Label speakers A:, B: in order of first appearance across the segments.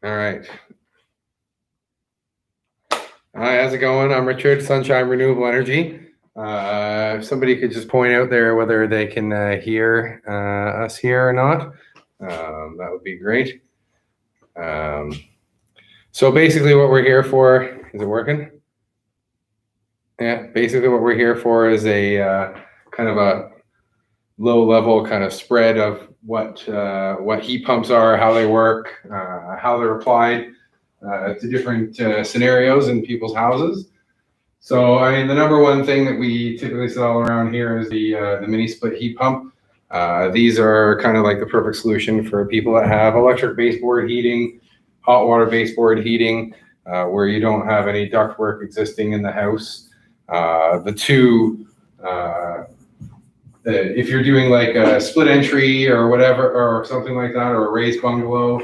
A: All right. Hi, how's it going? I'm Richard, Sunshine Renewable Energy. If somebody could just point out there whether they can hear us here or not, that would be great. So basically what we're here for, is it working? Yeah, basically what we're here for is a kind of a low level kind of spread of what heat pumps are, how they work, how they're applied to different scenarios in people's houses. So, I mean, the number one thing that we typically sell around here is the mini split heat pump. These are kind of like the perfect solution for people that have electric baseboard heating, hot water baseboard heating, where you don't have any ductwork existing in the house. If you're doing like a split entry or whatever, or something like that, or a raised bungalow,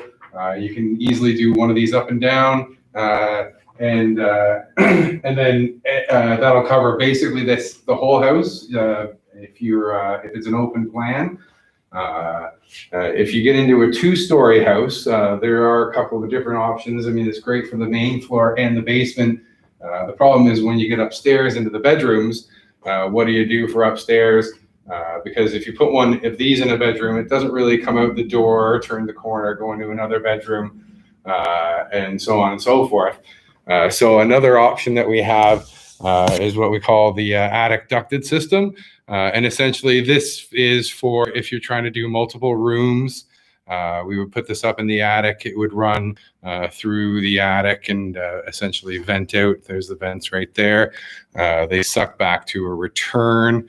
A: you can easily do one of these up and down. And then that'll cover basically the whole house. If it's an open plan, if you get into a two-story house, there are a couple of different options. I mean, it's great for the main floor and the basement. The problem is when you get upstairs into the bedrooms, what do you do for upstairs? Because if you put one of these in a bedroom, it doesn't really come out the door, turn the corner, go into another bedroom, and so on and so forth. So another option that we have is what we call the attic ducted system. And essentially this is for if you're trying to do multiple rooms. We would put this up in the attic. It would run through the attic and essentially vent out. There's the vents right there. They suck back to a return.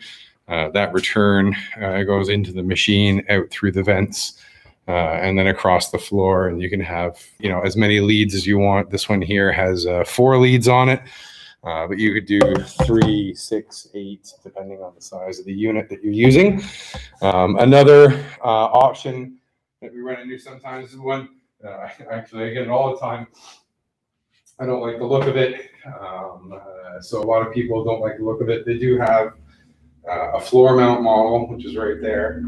A: That return goes into the machine, out through the vents, and then across the floor, and you can have, as many leads as you want. This one here has 4 leads on it, but you could do 3, 6, 8, depending on the size of the unit that you're using. Another option that we run into sometimes is one, actually I get it all the time. I don't like the look of it. So a lot of people don't like the look of it. They do have a floor mount model, which is right there.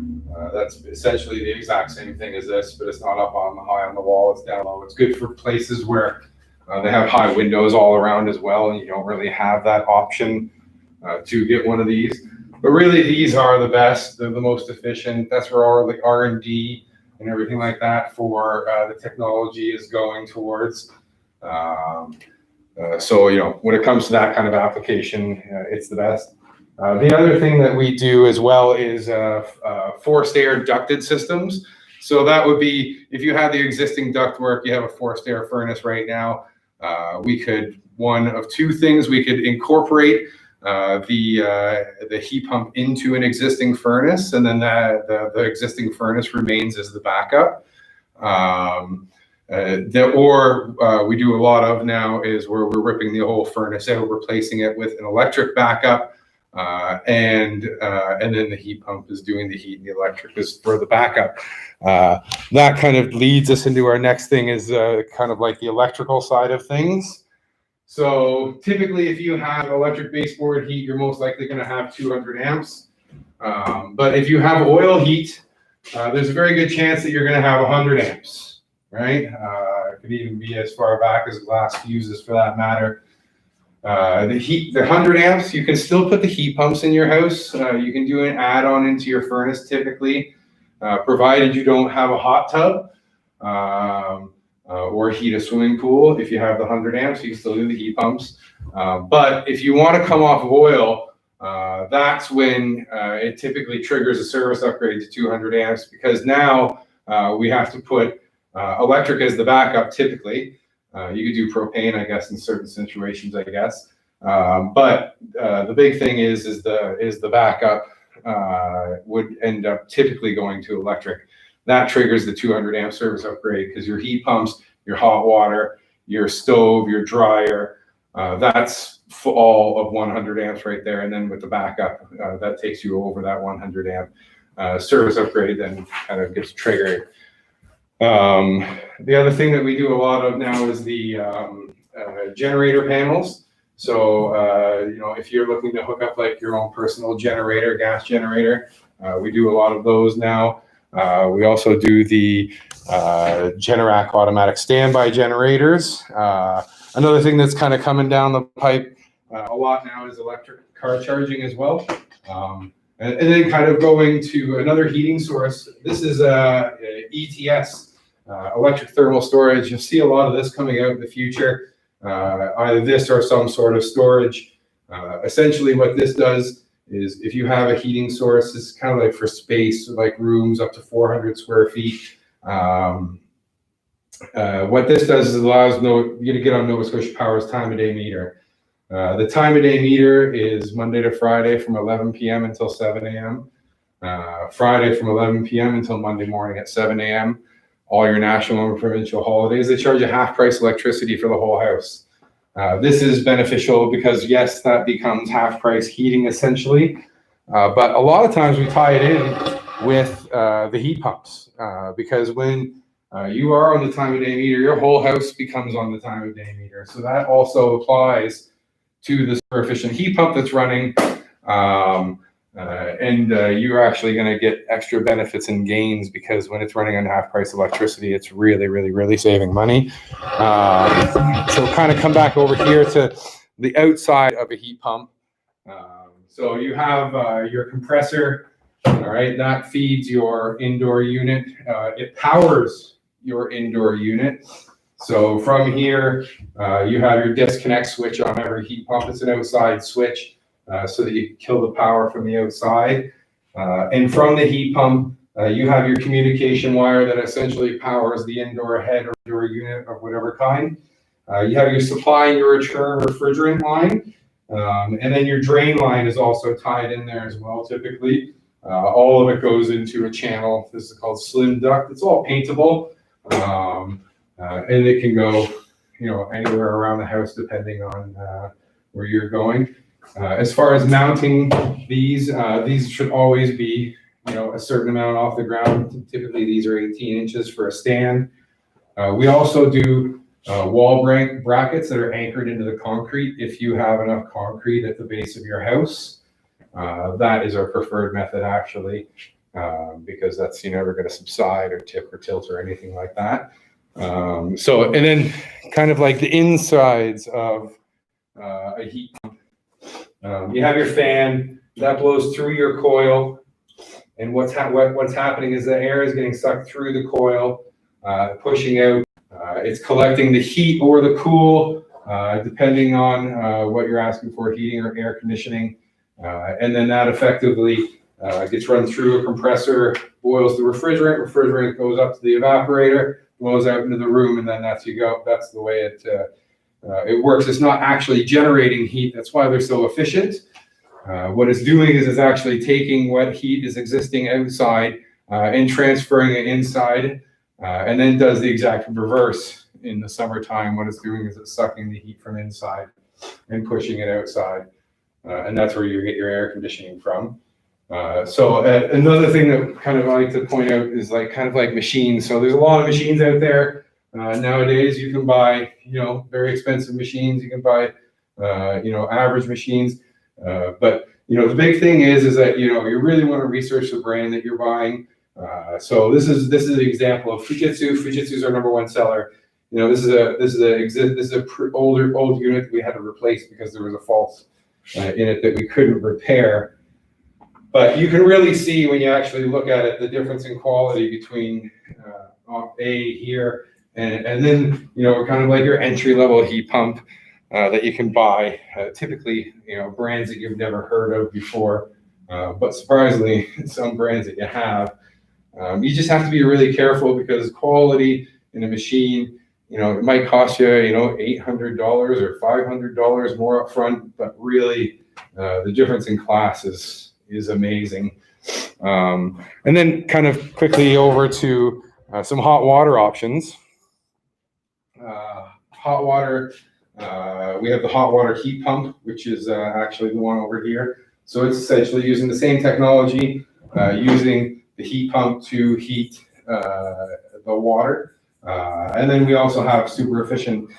A: That's essentially the exact same thing as this, but it's not up high on the wall, it's down low. It's good for places where they have high windows all around as well, and you don't really have that option to get one of these. But really, these are the best, they're the most efficient. That's where all the R&D and everything like that for the technology is going towards. So, when it comes to that kind of application, it's the best. The other thing that we do as well is forced air ducted systems. So that would be, if you have the existing ductwork, you have a forced air furnace right now, we could, one of two things, we could incorporate the heat pump into an existing furnace, and then the existing furnace remains as the backup. We do a lot of now is where we're ripping the whole furnace out, replacing it with an electric backup. And then the heat pump is doing the heat, and the electric is for the backup. That kind of leads us into our next thing, is kind of like the electrical side of things. So typically, if you have electric baseboard heat, you're most likely going to have 200 amps. But if you have oil heat, there's a very good chance that you're going to have 100 amps, right? It could even be as far back as glass fuses, for that matter. The 100 amps, you can still put the heat pumps in your house. You can do an add-on into your furnace typically, provided you don't have a hot tub or heat a swimming pool. If you have the 100 amps, you can still do the heat pumps. But if you want to come off of oil, that's when it typically triggers a service upgrade to 200 amps, because now we have to put electric as the backup typically. You could do propane, I guess, in certain situations, I guess. But the big thing is the backup would end up typically going to electric. That triggers the 200 amp service upgrade, because your heat pumps, your hot water, your stove, your dryer, that's all of 100 amps right there. And then with the backup, that takes you over that 100 amp service upgrade, then kind of gets triggered. The other thing that we do a lot of now is the generator panels. So, if you're looking to hook up like your own personal generator, gas generator, we do a lot of those now. We also do the Generac automatic standby generators. Another thing that's kind of coming down the pipe a lot now is electric car charging as well. And then kind of going to another heating source. This is ETS, electric thermal storage. You'll see a lot of this coming out in the future, either this or some sort of storage. Essentially what this does is if you have a heating source, it's kind of like for space, like rooms up to 400 square feet. What this does is allows you to get on Nova Scotia Power's time of day meter. The time of day meter is Monday to Friday from 11 p.m. until 7 a.m. Friday from 11 p.m. until Monday morning at 7 a.m. All your national and provincial holidays, they charge you half price electricity for the whole house. This is beneficial because yes, that becomes half price heating essentially. But a lot of times we tie it in with the heat pumps because when you are on the time of day meter, your whole house becomes on the time of day meter. So that also applies to the super efficient heat pump that's running. You're actually going to get extra benefits and gains because when it's running on half price electricity, it's really, really, really saving money. So kind of come back over here to the outside of a heat pump. So you have your compressor, all right, that feeds your indoor unit. It powers your indoor unit. So from here, you have your disconnect switch on every heat pump. It's an outside switch so that you can kill the power from the outside. And from the heat pump, you have your communication wire that essentially powers the indoor head or indoor unit of whatever kind. You have your supply and your return refrigerant line. And then your drain line is also tied in there as well, typically. All of it goes into a channel. This is called slim duct. It's all paintable. And it can go, anywhere around the house depending on where you're going. As far as mounting these should always be, a certain amount off the ground. Typically, these are 18 inches for a stand. We also do wall brackets that are anchored into the concrete. If you have enough concrete at the base of your house, that is our preferred method actually, because that's never going to subside or tip or tilt or anything like that. And then kind of like the insides of a heat pump. You have your fan that blows through your coil, and what's happening is the air is getting sucked through the coil, pushing out. It's collecting the heat or the cool, depending on what you're asking for, heating or air conditioning, and then that effectively gets run through a compressor, boils the refrigerant. Refrigerant goes up to the evaporator, blows out into the room, and then that's the way it works. It's not actually generating heat. That's why they're so efficient. What it's doing is it's actually taking what heat is existing outside and transferring it inside, and then does the exact reverse in the summertime. What it's doing is it's sucking the heat from inside and pushing it outside, and that's where you get your air conditioning from. Another thing that kind of I like to point out is kind of like machines. So there's a lot of machines out there nowadays. You can buy, very expensive machines. You can buy, average machines. But the big thing is that you really want to research the brand that you're buying. So this is an example of Fujitsu. Fujitsu's our number one seller. This is a old unit we had to replace because there was a fault in it that we couldn't repair. But you can really see when you actually look at it, the difference in quality between A here and then, kind of like your entry level heat pump that you can buy, typically, brands that you've never heard of before, but surprisingly, some brands that you have. You just have to be really careful because quality in a machine, it might cost you, $800 or $500 more upfront, but really the difference in class is amazing. And then kind of quickly over to some hot water options. Hot water, we have the hot water heat pump, which is actually the one over here. So it's essentially using the same technology, using the heat pump to heat the water. And then we also have super efficient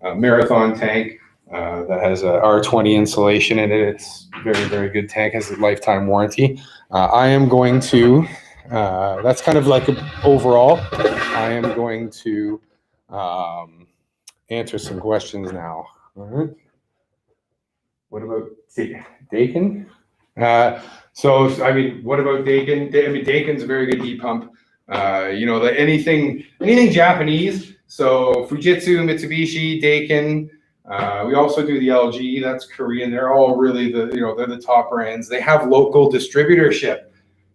A: marathon tank that has a R20 insulation in it. It's very, very good tank, has a lifetime warranty. I am going to that's kind of like overall. I am going to answer some questions now. All right. What about Dakin? So I mean, what about Dakin? I mean, Dakin's a very good heat pump. Anything Japanese. So Fujitsu, Mitsubishi, Dakin. We also do the LG. That's Korean. They're all really they're the top brands. They have local distributorship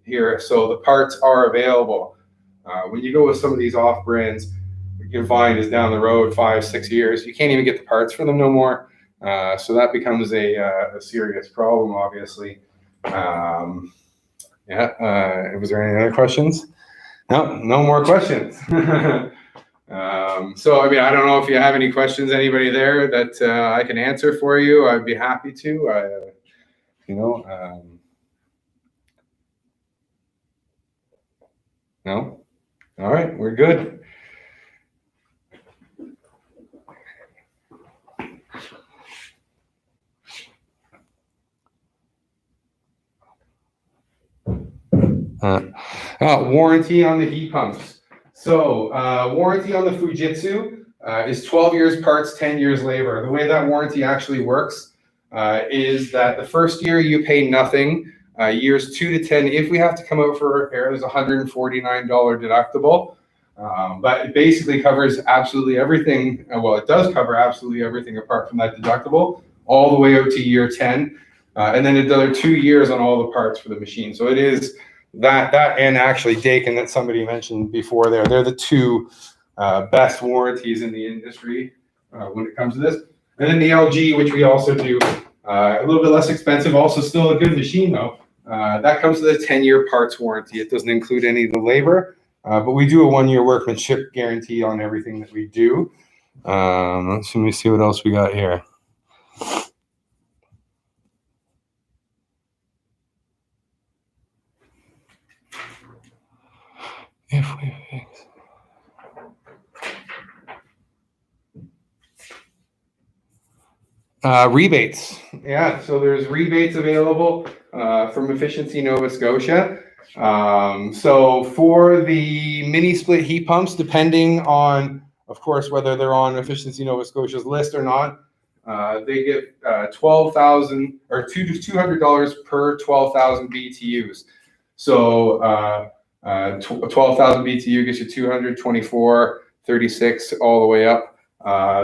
A: here, so the parts are available. When you go with some of these off brands, you can find is down the road 5-6 years. You can't even get the parts for them no more. So that becomes a serious problem, obviously. Was there any other questions? No more questions. So, I mean, I don't know if you have any questions, anybody there that I can answer for you. I'd be happy to, No? All right, we're good. Warranty on the heat pumps. So warranty on the Fujitsu is 12 years parts, 10 years labor. The way that warranty actually works is that the first year you pay nothing. Years 2 to 10, if we have to come out for repair, there's a $149 deductible. But it basically covers absolutely everything. Well, it does cover absolutely everything apart from that deductible, all the way out to year 10. And then another 2 years on all the parts for the machine. So it is that and actually Dakin that somebody mentioned before there. They're the two best warranties in the industry when it comes to this. And then the LG, which we also do, a little bit less expensive, also still a good machine though. That comes with a 10-year parts warranty. It doesn't include any of the labor, but we do a 1-year workmanship guarantee on everything that we do. Let me see what else we got here. If we fix. Rebates. Yeah, so there's rebates available from Efficiency Nova Scotia. So for the mini split heat pumps, depending on, of course, whether they're on Efficiency Nova Scotia's list or not, they get $12,000 or $200 per 12,000 BTUs. So 12,000 BTU gets you 224, 36, all the way up.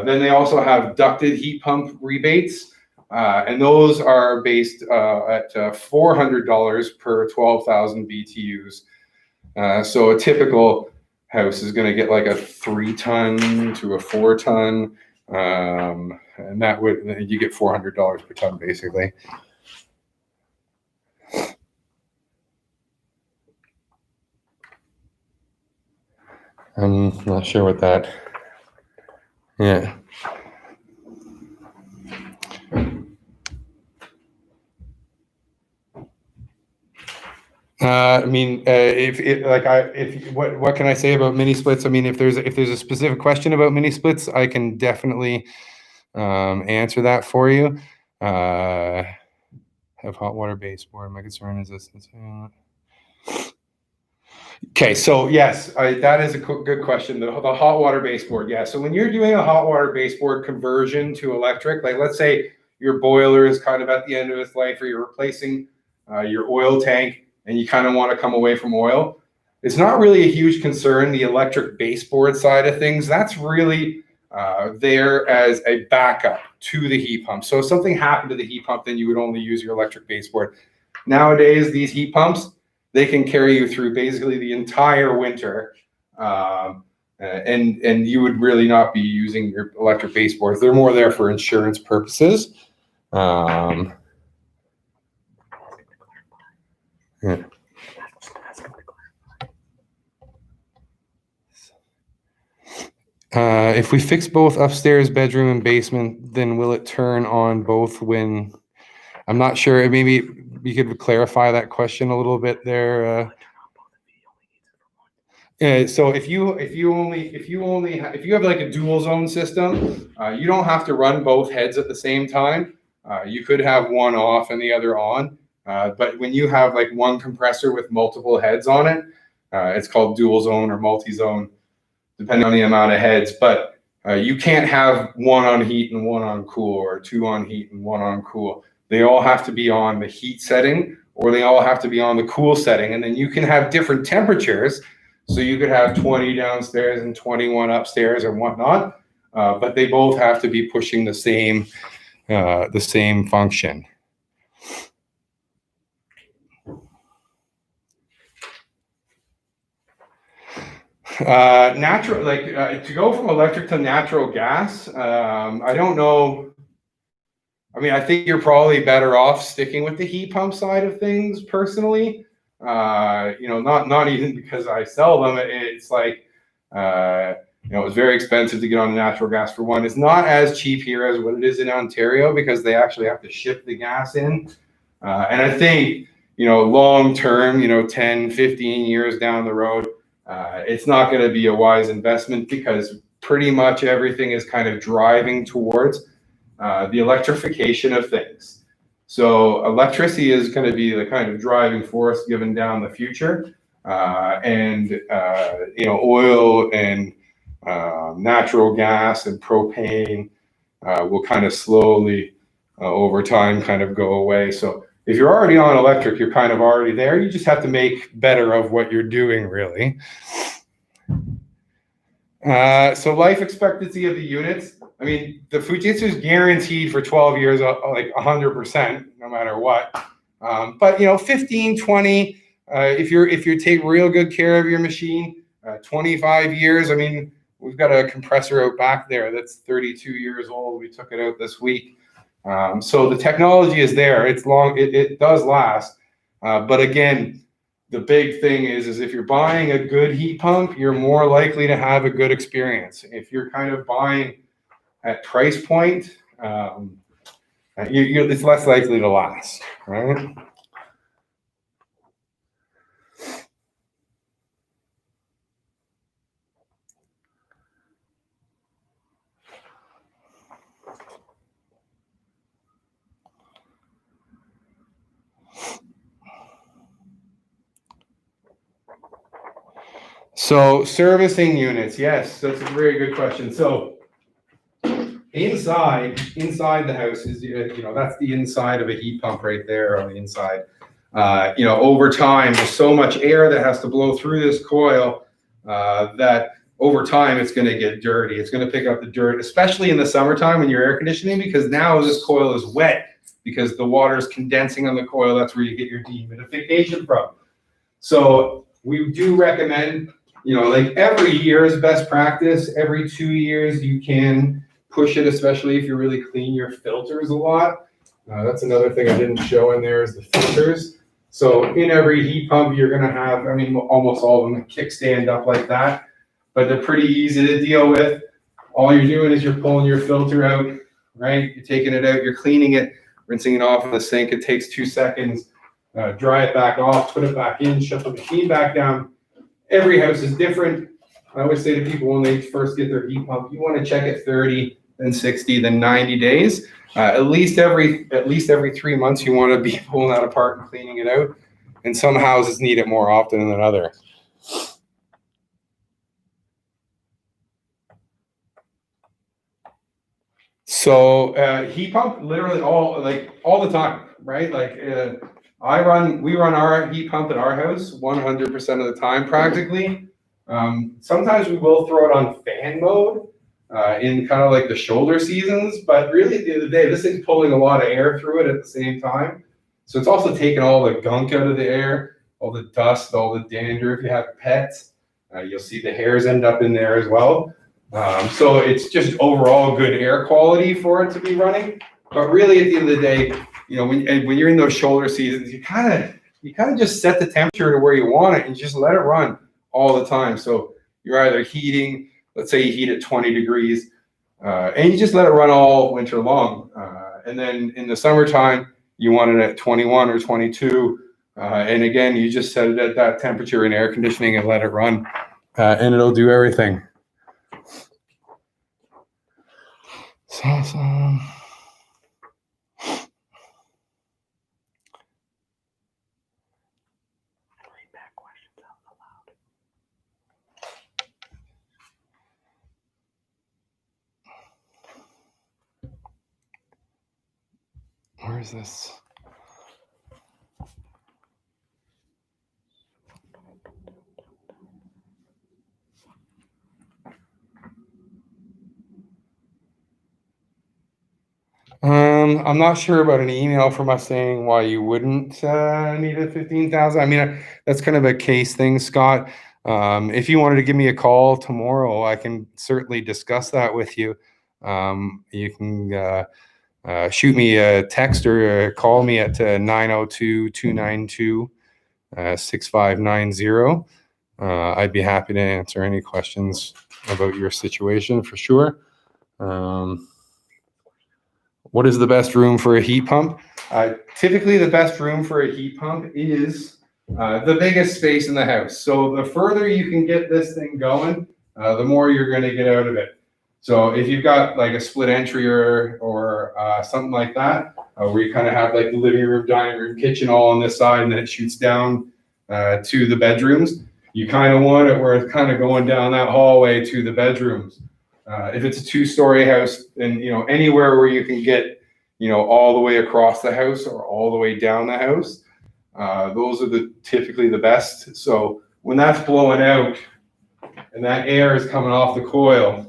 A: Then they also have ducted heat pump rebates, and those are based at $400 per 12,000 BTUs. So a typical house is going to get like a 3-ton to a 4-ton, and that would you get $400 per ton basically. I'm not sure what that. Yeah. I mean, what can I say about mini splits? I mean, if there's a specific question about mini splits, I can definitely answer that for you. Have hot water baseboard. My concern is this. Okay, so yes, that is a good question. The hot water baseboard, yeah. So when you're doing a hot water baseboard conversion to electric, like let's say your boiler is kind of at the end of its life, or you're replacing your oil tank, and you kind of want to come away from oil, it's not really a huge concern. The electric baseboard side of things, that's really there as a backup to the heat pump. So if something happened to the heat pump, then you would only use your electric baseboard. Nowadays, these heat pumps, they can carry you through basically the entire winter, and you would really not be using your electric baseboards. They're more there for insurance purposes. Yeah. If we fix both upstairs bedroom and basement, then will it turn on both when? I'm not sure. Maybe you could clarify that question a little bit there. So if you have like a dual zone system, you don't have to run both heads at the same time. You could have one off and the other on. But when you have like one compressor with multiple heads on it, it's called dual zone or multi-zone, depending on the amount of heads. But you can't have one on heat and one on cool, or two on heat and one on cool. They all have to be on the heat setting, or they all have to be on the cool setting. And then you can have different temperatures. So you could have 20 downstairs and 21 upstairs and whatnot. But they both have to be pushing the same function. Natural, like to go from electric to natural gas. I don't know. I mean, I think you're probably better off sticking with the heat pump side of things personally. Not even because I sell them. It's like, it's very expensive to get on natural gas for one. It's not as cheap here as what it is in Ontario because they actually have to ship the gas in. And I think, long term, 10, 15 years down the road, it's not going to be a wise investment because pretty much everything is kind of driving towards the electrification of things. So electricity is going to be the kind of driving force given down the future. Oil and natural gas and propane will kind of slowly over time kind of go away. So if you're already on electric, you're kind of already there. You just have to make better of what you're doing, really. So life expectancy of the units. I mean, the Fujitsu is guaranteed for 12 years, like 100%, no matter what. But 15, 20, if you take real good care of your machine, 25 years. I mean, we've got a compressor out back there that's 32 years old. We took it out this week. So the technology is there. It's long. It does last. But again, the big thing is if you're buying a good heat pump, you're more likely to have a good experience. If you're kind of buying at price point, it's less likely to last, right? So servicing units, yes, that's a very good question. So inside the house is, that's the inside of a heat pump right there on the inside. Over time, there's so much air that has to blow through this coil that over time it's going to get dirty. It's going to pick up the dirt, especially in the summertime when you're air conditioning, because now this coil is wet because the water is condensing on the coil. That's where you get your dehumidification from. So we do recommend, like every year is best practice. Every 2 years you can push it, especially if you really clean your filters a lot. That's another thing I didn't show in there is the filters. So in every heat pump, you're going to have, almost all of them kickstand up like that, but they're pretty easy to deal with. All you're doing is you're pulling your filter out, right? You're taking it out, you're cleaning it, rinsing it off in the sink. It takes 2 seconds. Dry it back off, put it back in, shut the machine back down. Every house is different. I always say to people when they first get their heat pump, you want to check it 30, then 60, then 90 days. At least every 3 months, you want to be pulling that apart and cleaning it out. And some houses need it more often than others. So heat pump literally all the time, right? We run our heat pump at our house 100% of the time practically. Sometimes we will throw it on fan mode in kind of like the shoulder seasons, but really at the end of the day, this thing's pulling a lot of air through it at the same time. So it's also taking all the gunk out of the air, all the dust, all the dander. If you have pets, you'll see the hairs end up in there as well. So it's just overall good air quality for it to be running. But really at the end of the day, when you're in those shoulder seasons, you kind of just set the temperature to where you want it and just let it run all the time. So you're either heating, let's say you heat at 20 degrees, and you just let it run all winter long. And then in the summertime, you want it at 21 or 22. And again, you just set it at that temperature in air conditioning and let it run, and it'll do everything. So. is this? I'm not sure about an email from us saying why you wouldn't need a 15,000. I mean, that's kind of a case thing, Scott. If you wanted to give me a call tomorrow, I can certainly discuss that with you. You can shoot me a text or call me at 902-292-6590. I'd be happy to answer any questions about your situation for sure. What is the best room for a heat pump? Typically, the best room for a heat pump is the biggest space in the house. So the further you can get this thing going, the more you're going to get out of it. So if you've got like a split entry or something like that, where you kind of have like the living room, dining room, kitchen all on this side, and then it shoots down to the bedrooms, you kind of want it where it's kind of going down that hallway to the bedrooms. If it's a 2-story house, and anywhere where you can get all the way across the house or all the way down the house, those are typically the best. So when that's blowing out and that air is coming off the coil,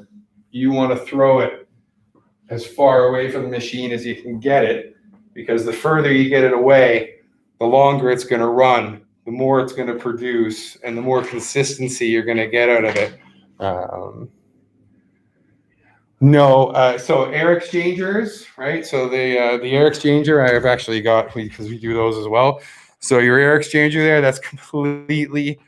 A: you want to throw it as far away from the machine as you can get it, because the further you get it away, the longer it's going to run, the more it's going to produce, and the more consistency you're going to get out of it. So air exchangers, right? So the air exchanger I've actually got, because we do those as well. So your air exchanger there, that's completely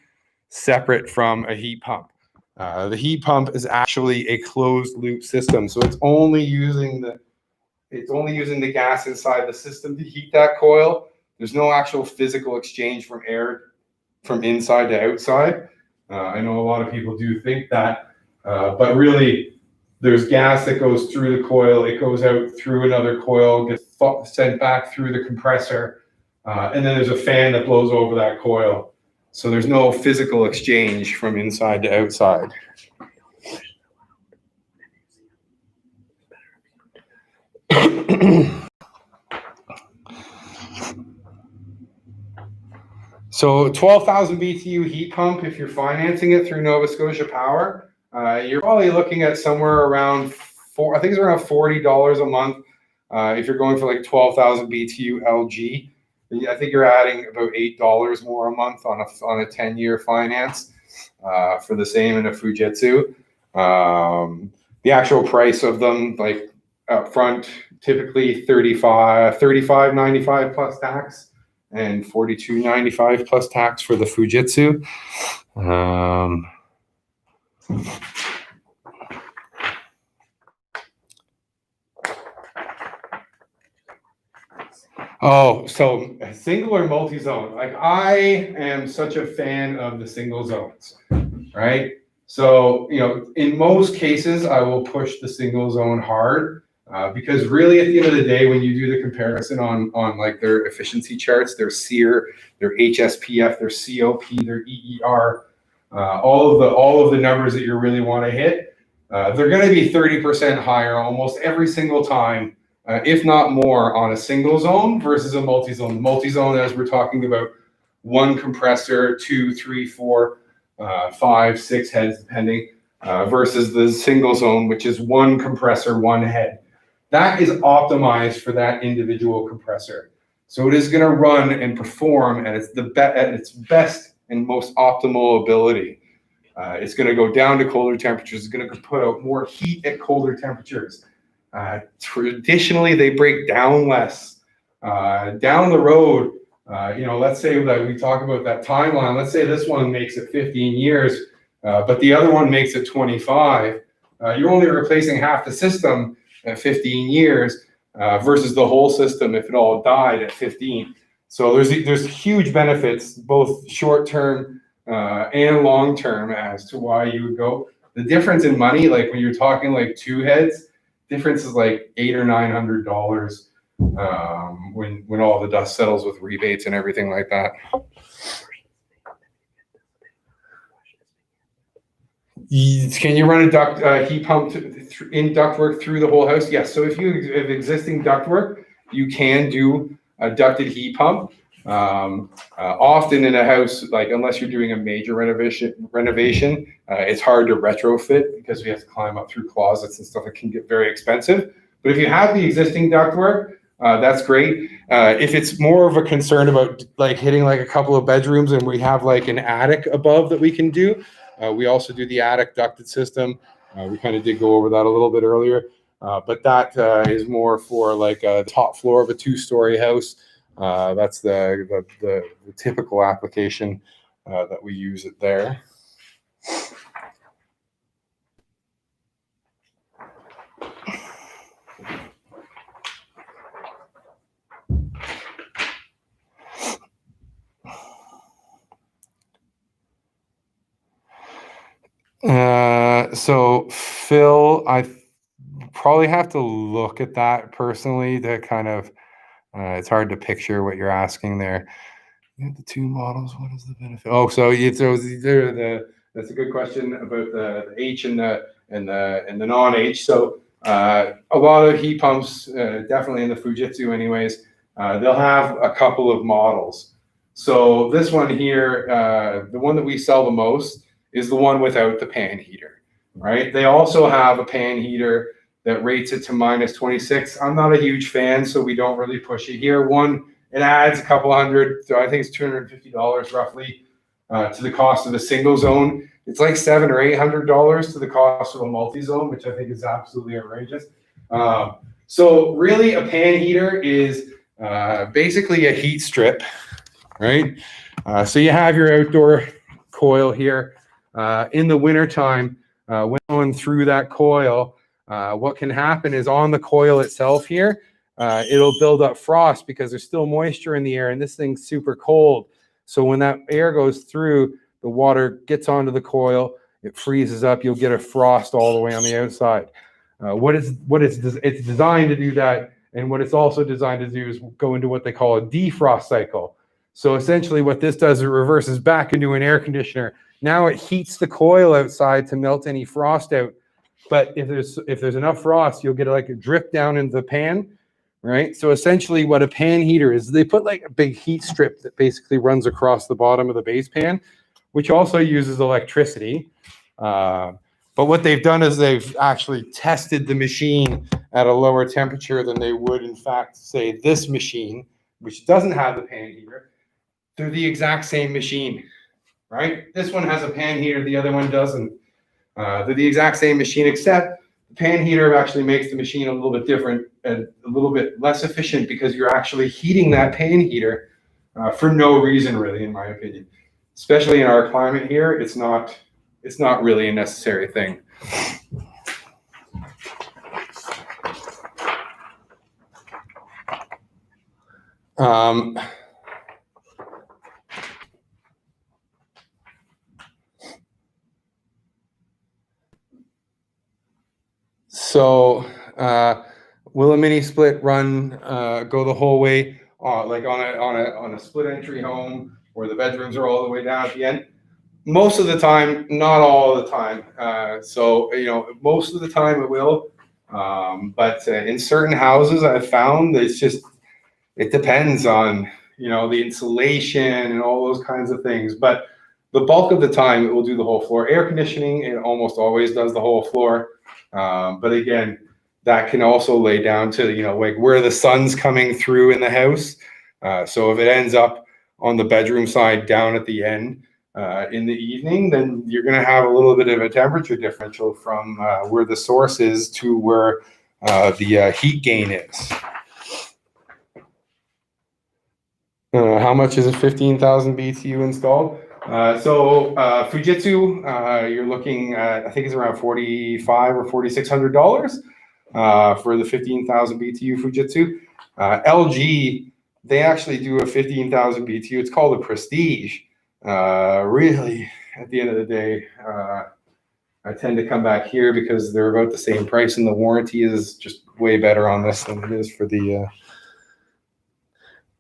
A: separate from a heat pump. The heat pump is actually a closed loop system, so it's only using the gas inside the system to heat that coil. There's no actual physical exchange from air from inside to outside. I know a lot of people do think that, but really, there's gas that goes through the coil. It goes out through another coil, gets sent back through the compressor, and then there's a fan that blows over that coil. So there's no physical exchange from inside to outside. So 12,000 BTU heat pump, if you're financing it through Nova Scotia Power, you're probably looking at somewhere around I think it's around $40 a month. If you're going for like 12,000 BTU LG, I think you're adding about $8 more a month on a 10-year finance for the same in a Fujitsu. The actual price of them, like up front, typically $35.95 plus tax, and $42.95 plus tax for the Fujitsu. Oh, so single or multi-zone? Like, I am such a fan of the single zones, right? So, in most cases, I will push the single zone hard because really at the end of the day, when you do the comparison on like their efficiency charts, their SEER, their HSPF, their COP, their EER, all of the numbers that you really want to hit, they're going to be 30% higher almost every single time. If not more, on a single zone versus a multi-zone. Multi-zone, as we're talking about, one compressor, 2, 3, 4, 5, 6 heads, depending, versus the single zone, which is one compressor, one head. That is optimized for that individual compressor. So it is going to run and perform at its best and most optimal ability. It's going to go down to colder temperatures. It's going to put out more heat at colder temperatures. Traditionally, they break down less. Down the road, let's say that we talk about that timeline. Let's say this one makes it 15 years, but the other one makes it 25. You're only replacing half the system at 15 years versus the whole system if it all died at 15. So there's huge benefits, both short-term and long-term, as to why you would go. The difference in money, like when you're talking like 2 heads, difference is like $800 or $900 when all the dust settles with rebates and everything like that. Can you run a heat pump in ductwork through the whole house? Yes. So if you have existing ductwork, you can do a ducted heat pump. Often in a house, like unless you're doing a major renovation, it's hard to retrofit because we have to climb up through closets and stuff. It can get very expensive. But if you have the existing ductwork, that's great. If it's more of a concern about like hitting like a couple of bedrooms and we have like an attic above that we can do, we also do the attic ducted system. We kind of did go over that a little bit earlier, but that is more for like a top floor of a 2-story house. That's the typical application that we use it there. So Phil, I probably have to look at that personally to kind of, it's hard to picture what you're asking there. You have the 2 models. What is the benefit? Oh, so that's a good question about the H and the non-H. So a lot of heat pumps, definitely in the Fujitsu anyways, they'll have a couple of models. So this one here, the one that we sell the most is the one without the pan heater, right? They also have a pan heater that rates it to -26. I'm not a huge fan, so we don't really push it here. It adds a couple hundred, so I think it's $250 roughly to the cost of a single zone. It's like $700 or $800 to the cost of a multi-zone, which I think is absolutely outrageous. So really a pan heater is basically a heat strip, right? So you have your outdoor coil here. In the wintertime, when going through that coil, what can happen is on the coil itself here, it'll build up frost because there's still moisture in the air and this thing's super cold. So when that air goes through, the water gets onto the coil, it freezes up, you'll get a frost all the way on the outside. It's designed to do that, and what it's also designed to do is go into what they call a defrost cycle. So essentially what this does, it reverses back into an air conditioner. Now it heats the coil outside to melt any frost out. But if there's enough frost, you'll get like a drip down into the pan, right? So essentially what a pan heater is, they put like a big heat strip that basically runs across the bottom of the base pan, which also uses electricity. But what they've done is they've actually tested the machine at a lower temperature than they would, in fact, say this machine, which doesn't have the pan heater. They're the exact same machine, right? This one has a pan heater, the other one doesn't. They're the exact same machine, except the pan heater actually makes the machine a little bit different and a little bit less efficient because you're actually heating that pan heater for no reason, really, in my opinion. Especially in our climate here, it's not really a necessary thing. So will a mini split run go the whole way, like on a split entry home where the bedrooms are all the way down at the end? Most of the time, not all the time. So most of the time it will, but in certain houses I've found it depends on the insulation and all those kinds of things. But the bulk of the time it will do the whole floor. Air conditioning, it almost always does the whole floor. But again, that can also lay down to like where the sun's coming through in the house. So if it ends up on the bedroom side down at the end in the evening, then you're going to have a little bit of a temperature differential from where the source is to where the heat gain is. How much is a 15,000 BTU installed? So Fujitsu, you're looking at, I think it's around $4,500 or $4,600 for the 15,000 BTU Fujitsu. LG, they actually do a 15,000 BTU. It's called a Prestige. Really, at the end of the day, I tend to come back here because they're about the same price, and the warranty is just way better on this than it is for the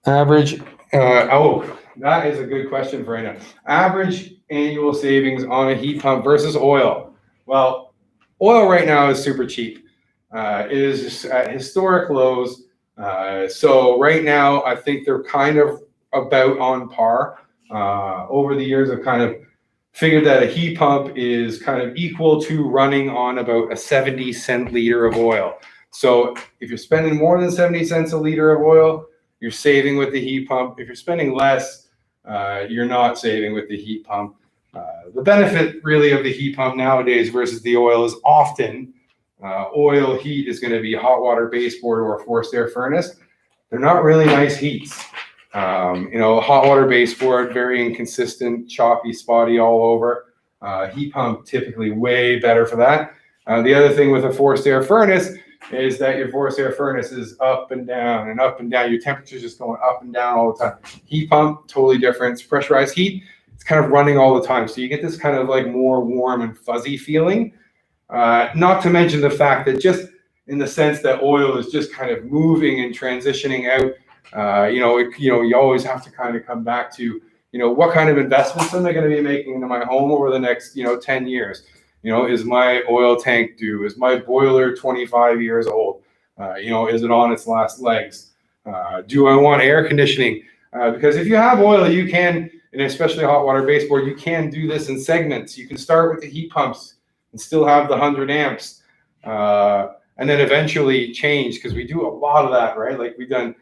A: average. That is a good question for right now. Average annual savings on a heat pump versus oil. Well, oil right now is super cheap. It is at historic lows. So right now, I think they're kind of about on par. Over the years, I've kind of figured that a heat pump is kind of equal to running on about a 70-cent liter of oil. So if you're spending more than 70 cents a liter of oil, you're saving with the heat pump. If you're spending less, you're not saving with the heat pump. The benefit really of the heat pump nowadays versus the oil is often oil heat is going to be hot water baseboard or forced air furnace. They're not really nice heats. Hot water baseboard, very inconsistent, choppy, spotty all over. Heat pump typically way better for that. The other thing with a forced air furnace is that your forced air furnace is up and down and up and down. Your temperature's just going up and down all the time. Heat pump, totally different. It's pressurized heat. It's kind of running all the time. So you get this kind of like more warm and fuzzy feeling. Not to mention the fact that just in the sense that oil is just kind of moving and transitioning out, you always have to kind of come back to, what kind of investments am I going to be making into my home over the next, 10 years? Is my oil tank due? Is my boiler 25 years old? Is it on its last legs? Do I want air conditioning? Because if you have oil, you can, and especially hot water baseboard, you can do this in segments. You can start with the heat pumps and still have the 100 amps, and then eventually change, because we do a lot of that, right? Like we've done,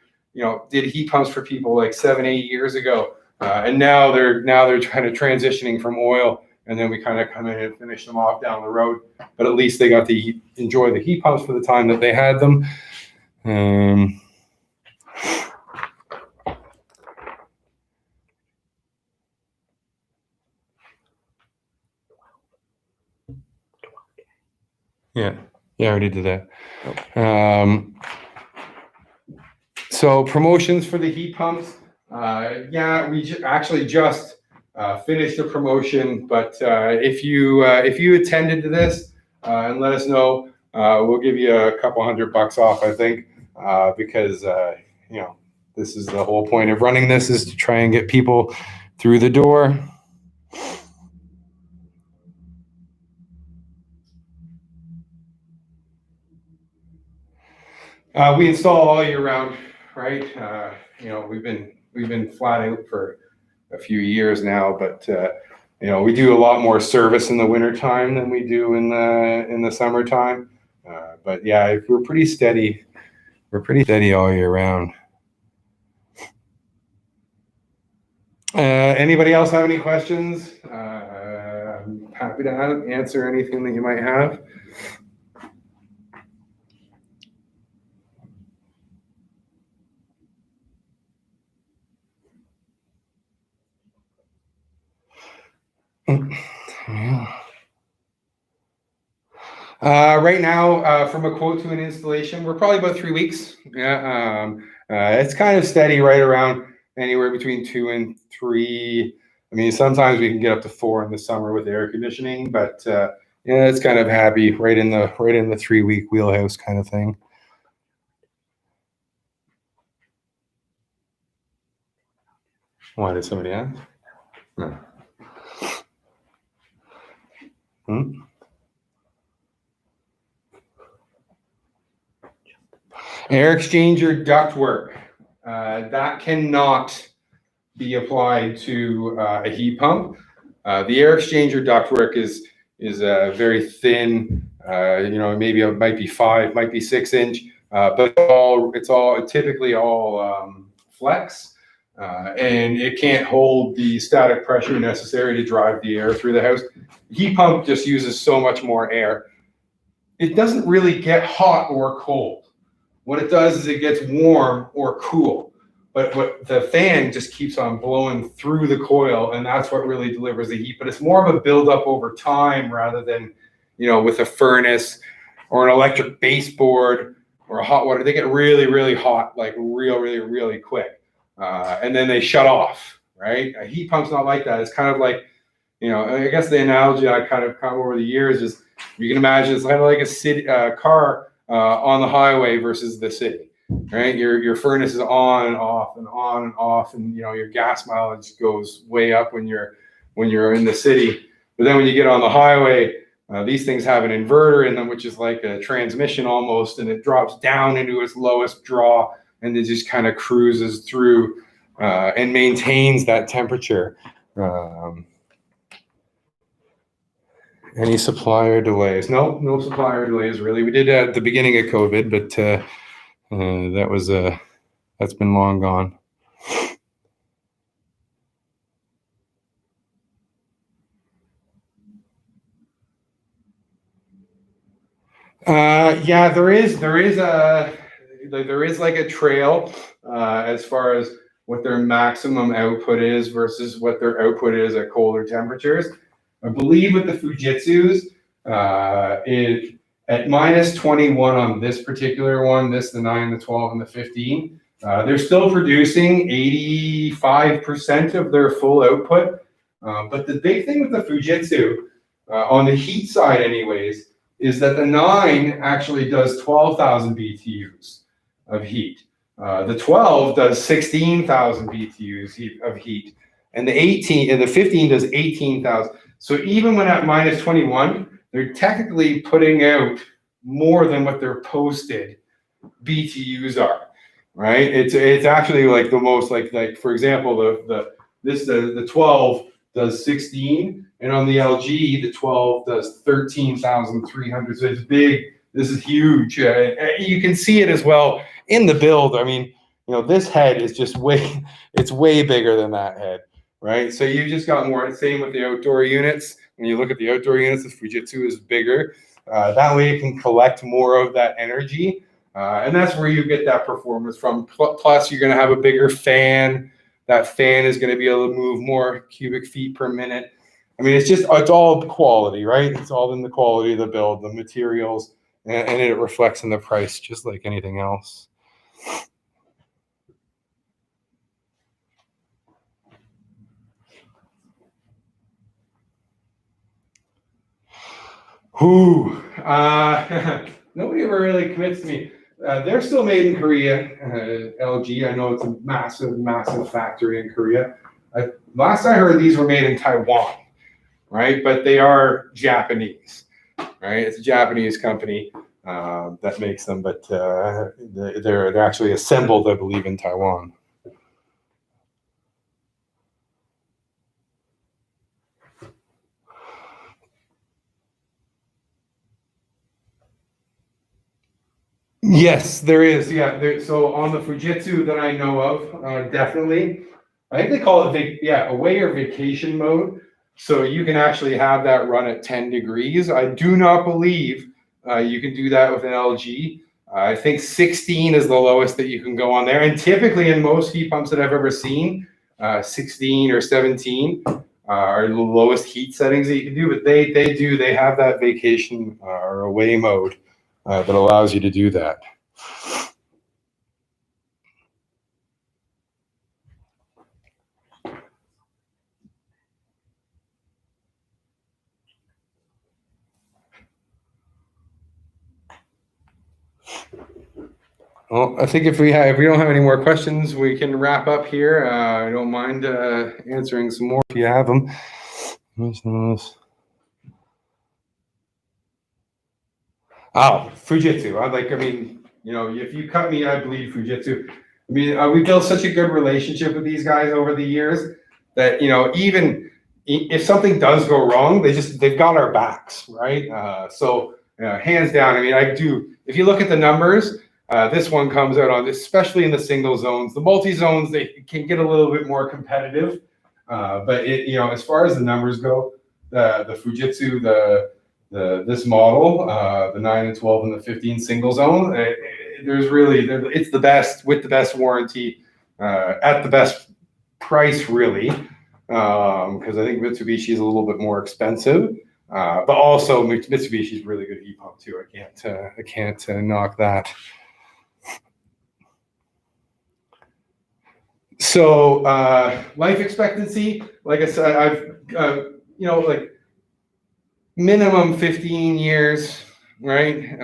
A: did heat pumps for people like 7-8 years ago, and now they're kind of transitioning from oil, and then we kind of come in and finish them off down the road. But at least they got to enjoy the heat pumps for the time that they had them. Yeah, I already did that. So promotions for the heat pumps. We actually just finished the promotion, but if you attended to this and let us know, we'll give you a couple $100 off, I think, because this is the whole point of running this, is to try and get people through the door. We install all year round, right? We've been flat out for a few years now, but we do a lot more service in the winter time than we do in the summertime. But yeah, we're pretty steady. We're pretty steady all year round. Anybody else have any questions? I'm happy to answer anything that you might have. Yeah. Right now, from a quote to an installation, we're probably about 3 weeks. Yeah, it's kind of steady, right around anywhere between 2 and 3. I mean, sometimes we can get up to 4 in the summer with air conditioning, but it's kind of happy right in the 3-week wheelhouse kind of thing. Why did somebody ask? No. Air exchanger ductwork. That cannot be applied to a heat pump. The air exchanger ductwork is very thin. Maybe it might be 5, might be 6 inch, but it's typically all flex, and it can't hold the static pressure necessary to drive the air through the house. Heat pump just uses so much more air. It doesn't really get hot or cold. What it does is it gets warm or cool, but what the fan just keeps on blowing through the coil, and that's what really delivers the heat. But it's more of a buildup over time rather than, with a furnace or an electric baseboard or a hot water. They get really, really hot, like really, really quick, and then they shut off. Right? A heat pump's not like that. It's kind of like, I guess the analogy I kind of come over the years is, you can imagine it's kind of like a city car on the highway versus the city, right? Your furnace is on and off and on and off, and your gas mileage goes way up when you're in the city. But then when you get on the highway, these things have an inverter in them, which is like a transmission almost, and it drops down into its lowest draw and it just kind of cruises through and maintains that temperature. Any supplier delays? No supplier delays really. We did at the beginning of COVID, but that's been long gone. Yeah, there is like a trail as far as what their maximum output is versus what their output is at colder temperatures. I believe with the Fujitsu's, at minus 21 on this particular one, the 9, the 12, and the 15, they're still producing 85% of their full output. But the big thing with the Fujitsu, on the heat side anyways, is that the 9 actually does 12,000 BTUs of heat. The 12 does 16,000 BTUs of heat. And the 15 does 18,000. So even when at minus 21, they're technically putting out more than what their posted BTUs are, right? It's actually like the most like for example, the 12 does 16, and on the LG the 12 does 13,300. So it's big. This is huge. You can see it as well in the build. I mean, this head is just it's way bigger than that head, right? So you just got more. Same with the outdoor units. When you look at the outdoor units, the Fujitsu is bigger. That way it can collect more of that energy. And that's where you get that performance from. Plus, you're going to have a bigger fan. That fan is going to be able to move more cubic feet per minute. I mean, it's all quality, right? It's all in the quality of the build, the materials, and it reflects in the price just like anything else. Nobody ever really commits to me. They're still made in Korea, LG. I know it's a massive, massive factory in Korea. Last I heard, these were made in Taiwan, right? But they are Japanese, right? It's a Japanese company that makes them, but they're actually assembled, I believe, in Taiwan. Yes, there is. Yeah. So on the Fujitsu that I know of, definitely. I think they call it away or vacation mode. So you can actually have that run at 10 degrees. I do not believe you can do that with an LG. I think 16 is the lowest that you can go on there. And typically in most heat pumps that I've ever seen, 16 or 17 are the lowest heat settings that you can do. But they have that vacation or away mode that allows you to do that. Well, I think if we don't have any more questions, we can wrap up here. I don't mind answering some more if you have them. Oh, Fujitsu. If you cut me, I bleed Fujitsu. I mean, we built such a good relationship with these guys over the years that, even if something does go wrong, they've got our backs, right? So hands down, if you look at the numbers, this one comes out on, especially in the single zones. The multi-zones, they can get a little bit more competitive. But as far as the numbers go, the Fujitsu, this model, the 9 and 12 and the 15 single zone, it's the best with the best warranty at the best price, really. Because I think Mitsubishi is a little bit more expensive, but also Mitsubishi is really good heat pump too. I can't knock that. So life expectancy, like I said, I've minimum 15 years, right?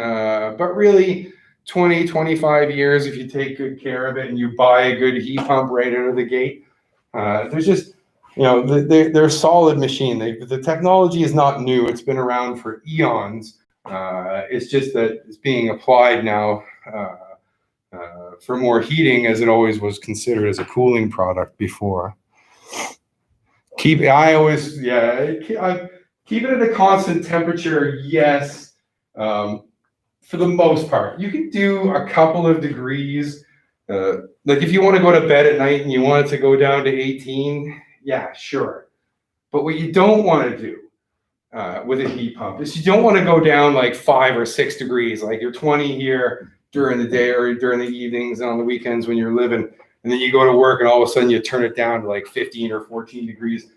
A: But really 20, 25 years if you take good care of it and you buy a good heat pump right out of the gate. There's just, they're a solid machine. The technology is not new. It's been around for eons. It's just that it's being applied now for more heating, as it always was considered as a cooling product before. Keep it at a constant temperature, yes, for the most part. You can do a couple of degrees. Like if you want to go to bed at night and you want it to go down to 18, yeah, sure. But what you don't want to do with a heat pump is you don't want to go down like 5 or 6 degrees, like you're 20 here during the day or during the evenings and on the weekends when you're living, and then you go to work and all of a sudden you turn it down to like 15 or 14 degrees.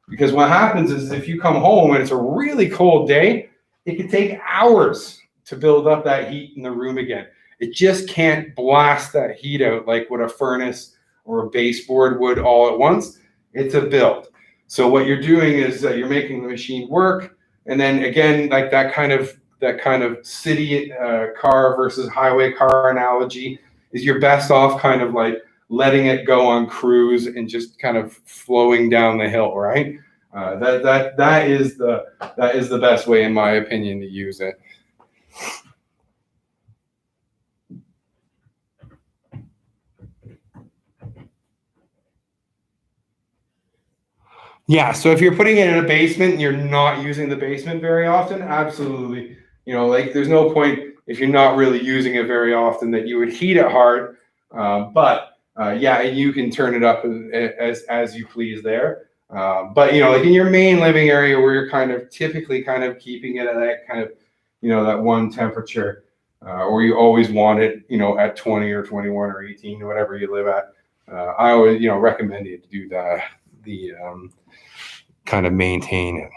A: Because what happens is if you come home and it's a really cold day, it can take hours to build up that heat in the room again. It just can't blast that heat out like what a furnace or a baseboard would all at once. It's a build. So what you're doing is you're making the machine work, and then again, like that kind of city car versus highway car analogy is you're best off kind of like letting it go on cruise and just kind of flowing down the hill, right? That is the best way, in my opinion, to use it. Yeah, so if you're putting it in a basement and you're not using the basement very often, absolutely. Like there's no point if you're not really using it very often that you would heat it hard. But yeah, you can turn it up as you please there. But like in your main living area where you're kind of typically kind of keeping it at that kind of, that one temperature, or you always want it, at 20 or 21 or 18, whatever you live at. I always, recommend you to do that. The kind of maintain it.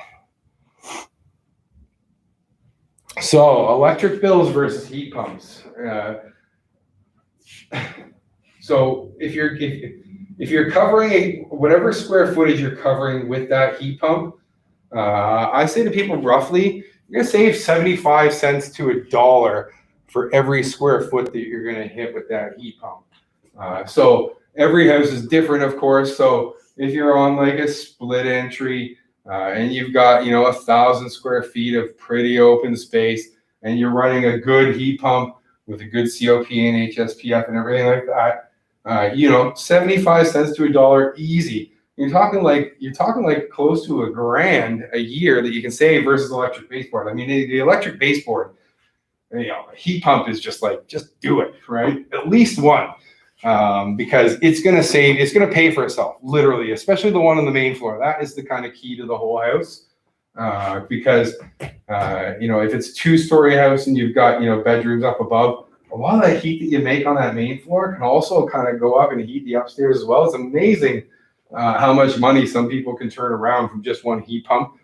A: So electric bills versus heat pumps. So if you're covering whatever square footage you're covering with that heat pump, I say to people roughly you're gonna save 75 cents to $1 for every square foot that you're gonna hit with that heat pump. So every house is different, of course. So if you're on like a split entry and you've got 1,000 square feet of pretty open space, and you're running a good heat pump with a good COP and HSPF and everything like that, 75 cents to $1 easy. You're talking like close to $1,000 a year that you can save versus electric baseboard. I mean, the electric baseboard, heat pump is just do it, right? At least one. Because it's going to pay for itself, literally, especially the one on the main floor. That is the kind of key to the whole house. Because, if it's a 2-story house and you've got, bedrooms up above, a lot of that heat that you make on that main floor can also kind of go up and heat the upstairs as well. It's amazing how much money some people can turn around from just one heat pump.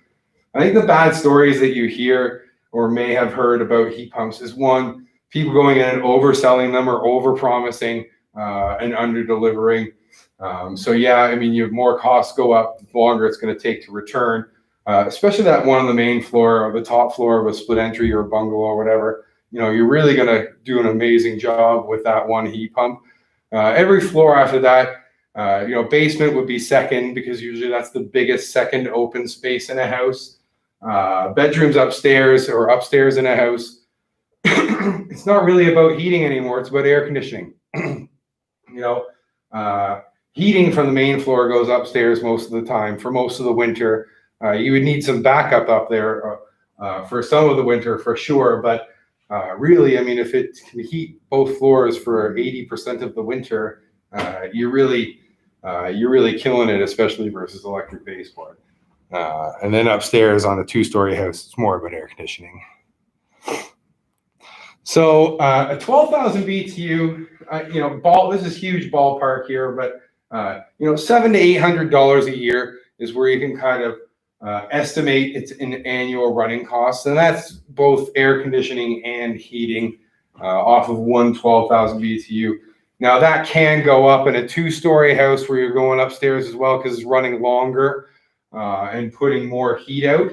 A: I think the bad stories that you hear or may have heard about heat pumps is, one, people going in and overselling them or overpromising and under delivering. So yeah, I mean, you have more costs go up, the longer it's going to take to return, especially that one on the main floor or the top floor of a split entry or a bungalow or whatever. You're really going to do an amazing job with that one heat pump. Every floor after that, basement would be second, because usually that's the biggest second open space in a house. Bedrooms upstairs or upstairs in a house. It's not really about heating anymore. It's about air conditioning. Heating from the main floor goes upstairs most of the time for most of the winter. You would need some backup up there for some of the winter for sure, but really, I mean, if it can heat both floors for 80% of the winter, you're really killing it, especially versus electric baseboard. And then upstairs on a 2-story house, it's more about air conditioning. So a 12,000 BTU, this is huge ballpark here, but $700 to $800 a year is where you can kind of estimate it's an annual running cost, and that's both air conditioning and heating off of one 12,000 BTU. Now that can go up in a 2-story house where you're going upstairs as well, because it's running longer and putting more heat out.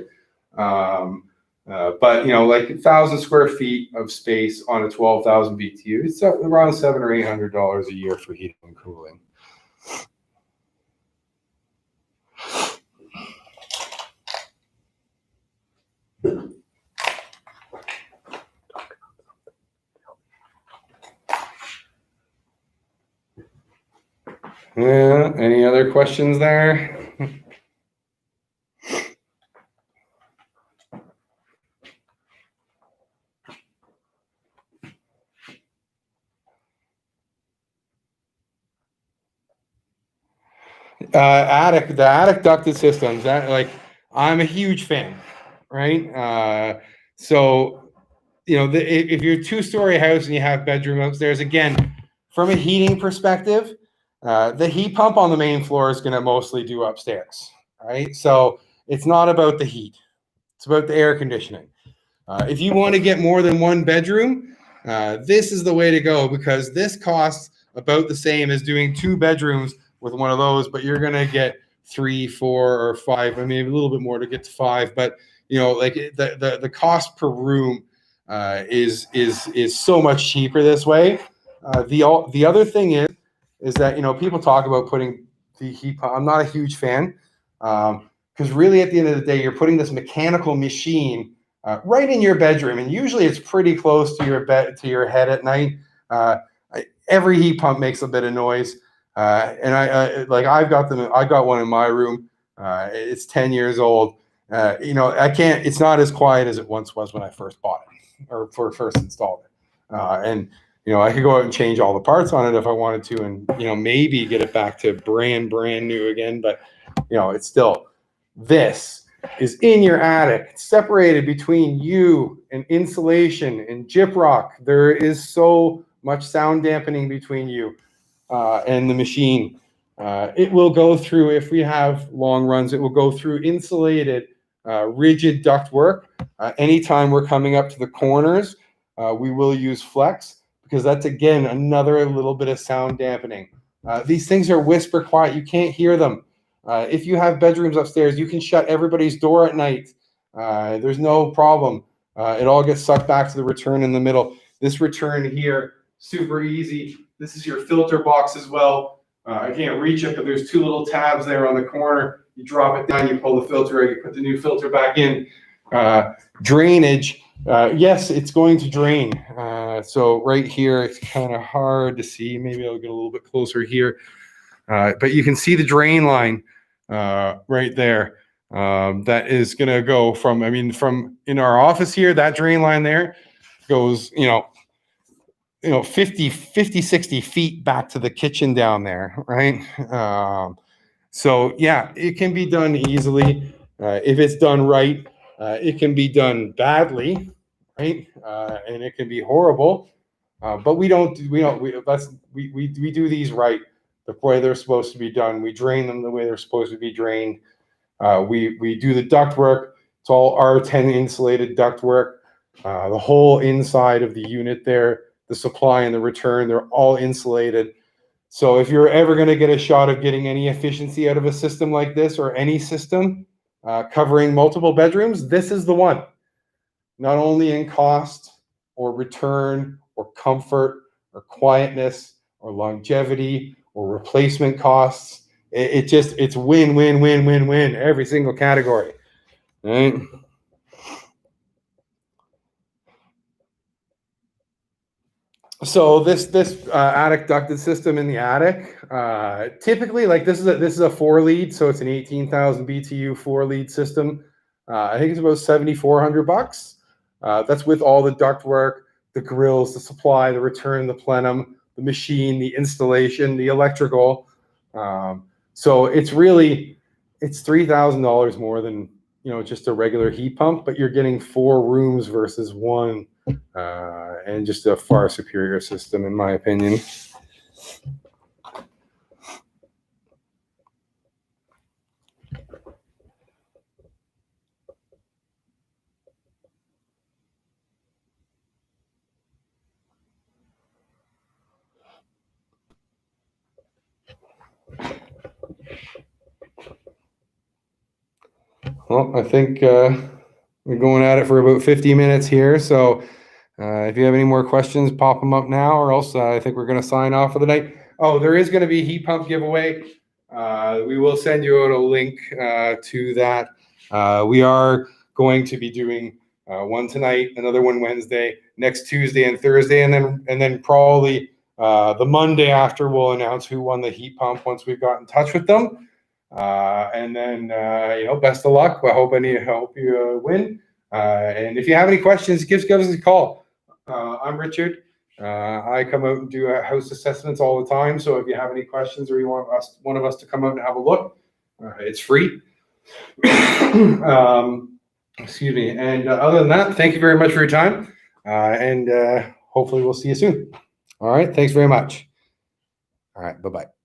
A: But like 1,000 square feet of space on a 12,000 BTU, it's around $700 or $800 a year for heating and cooling. Yeah, any other questions there? The attic ducted systems, that like I'm a huge fan, right? So if you're a two-story house and you have bedroom upstairs, again, from a heating perspective, the heat pump on the main floor is going to mostly do upstairs, right? So it's not about the heat; it's about the air conditioning. If you want to get more than one bedroom, this is the way to go because this costs about the same as doing two bedrooms with one of those, but you're going to get 3, 4, or 5. I mean, a little bit more to get to 5, but like the cost per room is so much cheaper this way. The other thing is that people talk about putting the heat pump. I'm not a huge fan because really at the end of the day, you're putting this mechanical machine right in your bedroom, and usually it's pretty close to your bed, to your head at night. Every heat pump makes a bit of noise, and I've got them. I got one in my room. It's 10 years old. I can't. It's not as quiet as it once was when I first bought it or first installed it. And I could go out and change all the parts on it if I wanted to, and maybe get it back to brand new again. But it's still this is in your attic. It's separated between you and insulation and gyprock. There is so much sound dampening between you and the machine. It will go through, if we have long runs, it will go through insulated, rigid ductwork. Anytime we're coming up to the corners, we will use flex because that's, again, another little bit of sound dampening. These things are whisper quiet. You can't hear them. If you have bedrooms upstairs, you can shut everybody's door at night. There's no problem. It all gets sucked back to the return in the middle. This return here, super easy. This is your filter box as well. I can't reach it, but there's two little tabs there on the corner. You drop it down, you pull the filter out, you put the new filter back in. Drainage, yes, it's going to drain. So right here, it's kind of hard to see. Maybe I'll get a little bit closer here. But you can see the drain line right there. That is going to go from in our office here, that drain line there goes, 50, 60 feet back to the kitchen down there, right? So yeah, it can be done easily. If it's done right, it can be done badly, right? And it can be horrible. But we do these right the way they're supposed to be done. We drain them the way they're supposed to be drained. We do the duct work. It's all R10 insulated duct work. The whole inside of the unit there, the supply and the return, they're all insulated. So if you're ever going to get a shot of getting any efficiency out of a system like this or any system covering multiple bedrooms, this is the one. Not only in cost or return or comfort or quietness or longevity or replacement costs. It's win, win, win, win, win, every single category. Right? So this attic ducted system in the attic, typically, like this is a 4-lead, so it's an 18,000 BTU 4-lead system. I think it's about $7,400. That's with all the ductwork, the grills, the supply, the return, the plenum, the machine, the installation, the electrical. So it's $3,000 more than just a regular heat pump, but you're getting 4 rooms versus 1, and just a far superior system, in my opinion. Well, I think we're going at it for about 50 minutes here. So if you have any more questions, pop them up now, or else I think we're going to sign off for the night. Oh, there is going to be a heat pump giveaway. We will send you out a link to that. We are going to be doing one tonight, another one Wednesday, next Tuesday and Thursday, and then probably The Monday after, we'll announce who won the heat pump once we've got in touch with them. And then, best of luck. I hope you win. And if you have any questions, give us a call. I'm Richard. I come out and do house assessments all the time. So if you have any questions or you want one of us to come out and have a look, it's free. Excuse me. And other than that, thank you very much for your time. And hopefully we'll see you soon. All right. Thanks very much. All right. Bye-bye.